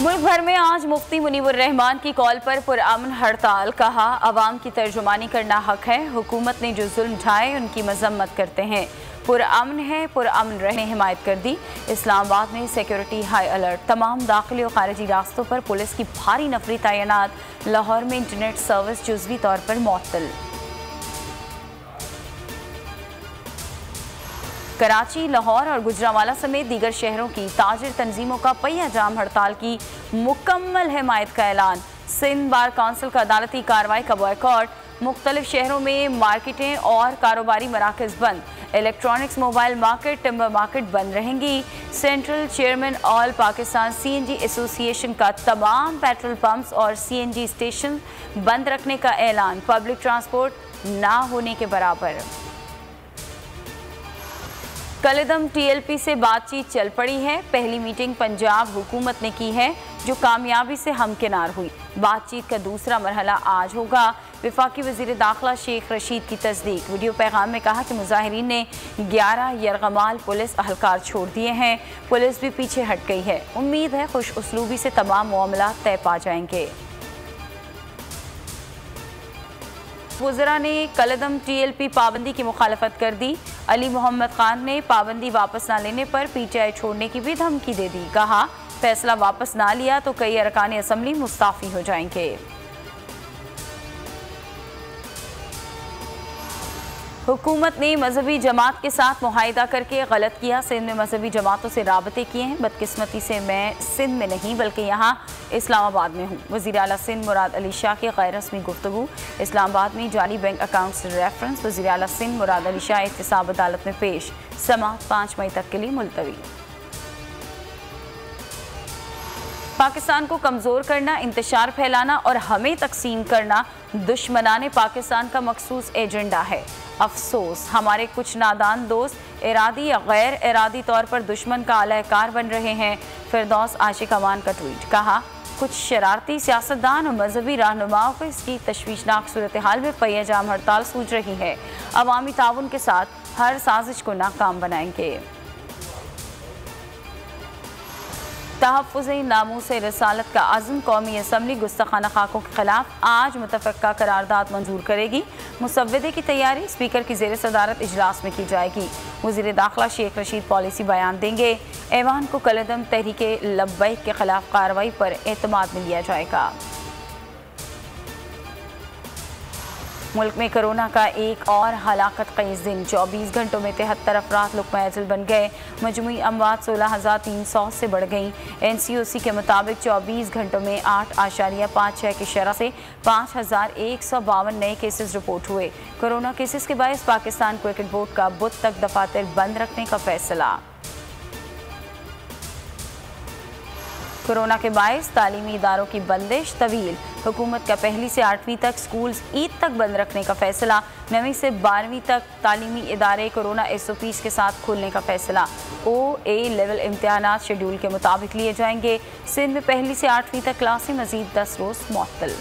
मुल्क भर में आज मुफ्ती मुनीबुर रहमान की कॉल पर पुरअमन हड़ताल। कहा, अवाम की तर्जुमानी करना हक है। हुकूमत ने जो जुल्म ढाए उनकी मजम्मत करते हैं। पुरअमन है, पुरअमन रहने हिमायत कर दी। इस्लामाबाद में सिक्योरिटी हाई अलर्ट। तमाम दाखिली और खारिजी रास्तों पर पुलिस की भारी नफरी तैनात। लाहौर में इंटरनेट सर्विस जुज़वी तौर पर मुअत्तल। कराची, लाहौर और गुजरांवाला समेत दीगर शहरों की ताजिर तंजीमों का पहिया जाम हड़ताल की मुकम्मल हिमायत का ऐलान। सिंध बार काउंसिल का अदालती कार्रवाई का बॉयकॉट। मुख्तलिफ शहरों में मार्केटें और कारोबारी मराकज़ बंद। Electronics, mobile market, timber market बंद रहेंगी। Central chairman all Pakistan CNG association का तमाम पेट्रोल पंप्स और CNG स्टेशन बंद रखने का ऐलान। पब्लिक ट्रांसपोर्ट ना होने के बराबर। कलेदम TLP से बातचीत चल पड़ी है। पहली मीटिंग पंजाब हुकूमत ने की है जो कामयाबी से हमकिनार हुई। बातचीत का दूसरा मरहला आज होगा। वफाकी वज़ीर दाखिला शेख रशीद की तस्दीक। वीडियो पैगाम में कहा कि मुजाहिरीन ने 11 यरगमाल पुलिस अहलकार छोड़ दिए हैं। पुलिस भी पीछे हट गई है। उम्मीद है खुश उसलूबी से तमाम मामला तय पा जाएंगे। वज़रा ने कलदम TLP पाबंदी की मुखालफत कर दी। अली मोहम्मद खान ने पाबंदी वापस ना लेने पर PTI छोड़ने की भी धमकी दे दी। कहा, फैसला वापस ना लिया तो कई अरकान असम्बली मुस्ताफ़ी हो जाएंगे। हुकूमत ने मजहबी जमात के साथ मुआहिदा करके गलत किया। सिंध में मजहबी जमातों से राबते किए हैं। बदकिस्मती से मैं सिंध में नहीं बल्कि यहाँ इस्लामाबाद में हूँ। वज़ीर आला सिंध मुराद अली शाह की गैर रस्मी गुफ्तगू। इस्लामाबाद में जाली बैंक अकाउंट्स रेफरेंस। वज़ीर आला सिंध मुराद अली शाह एहतसाब अदालत में पेश। समाअत 5 मई तक के लिए मुलतवी। पाकिस्तान को कमज़ोर करना, इंतशार फैलाना और हमें तकसीम करना दुश्मनाने पाकिस्तान का मखसूस एजेंडा है। अफसोस, हमारे कुछ नादान दोस्त इरादी या गैर इरादी तौर पर दुश्मन का अलहकार बन रहे हैं। फिरदौस आशिक अमान का ट्वीट। कहा, कुछ शरारती सियासतदान और मजहबी रहनुमाओं को इसकी तशवीशनाक सूरत हाल में पहिया जाम हड़ताल सूझ रही है। अवामी ताउन के साथ हर साजिश को नाकाम बनाएंगे। तहफ़्फ़ुज़ नामूस रसालत का अज़्म। कौमी असम्बली गुस्ताखाना खाकों के खिलाफ आज मुतफ़क्का करारदाद मंजूर करेगी। मुसव्वदे की तैयारी स्पीकर की ज़ेर सदारत इजलास में की जाएगी। वज़ीर दाखिला शेख रशीद पॉलिसी बयान देंगे। ऐवान को कलदम तहरीके लब्बैक के खिलाफ कार्रवाई पर एतमाद में लिया जाएगा। मुल्क में कोरोना का एक और हलाकत खेज़ दिन। 24 घंटों में 73 अफराद लुक़मा अजल बन गए। मजमूई अमवात 16,300 से बढ़ गई। NCOC के मुताबिक 24 घंटों में 8.56 की शरह से 5,152 नए केसेस रिपोर्ट हुए। कोरोना केसेस के बायस पाकिस्तान क्रिकेट बोर्ड का बुध तक दफातर बंद रखने का फैसला। कोरोना के बायस तालीमी इदारों की बंदिश तवील। हुकूमत का 1 से 8वीं तक स्कूल्स ईद तक बंद रखने का फैसला। 9वीं से 12वीं तक तालीमी इदारे कोरोना SOPs के साथ खोलने का फैसला। OA लेवल इम्तिहानात शेड्यूल के मुताबिक लिए जाएंगे। सिंध में 1 से 8वीं तक क्लासें मजीद 10 रोज़ मुअत्तल।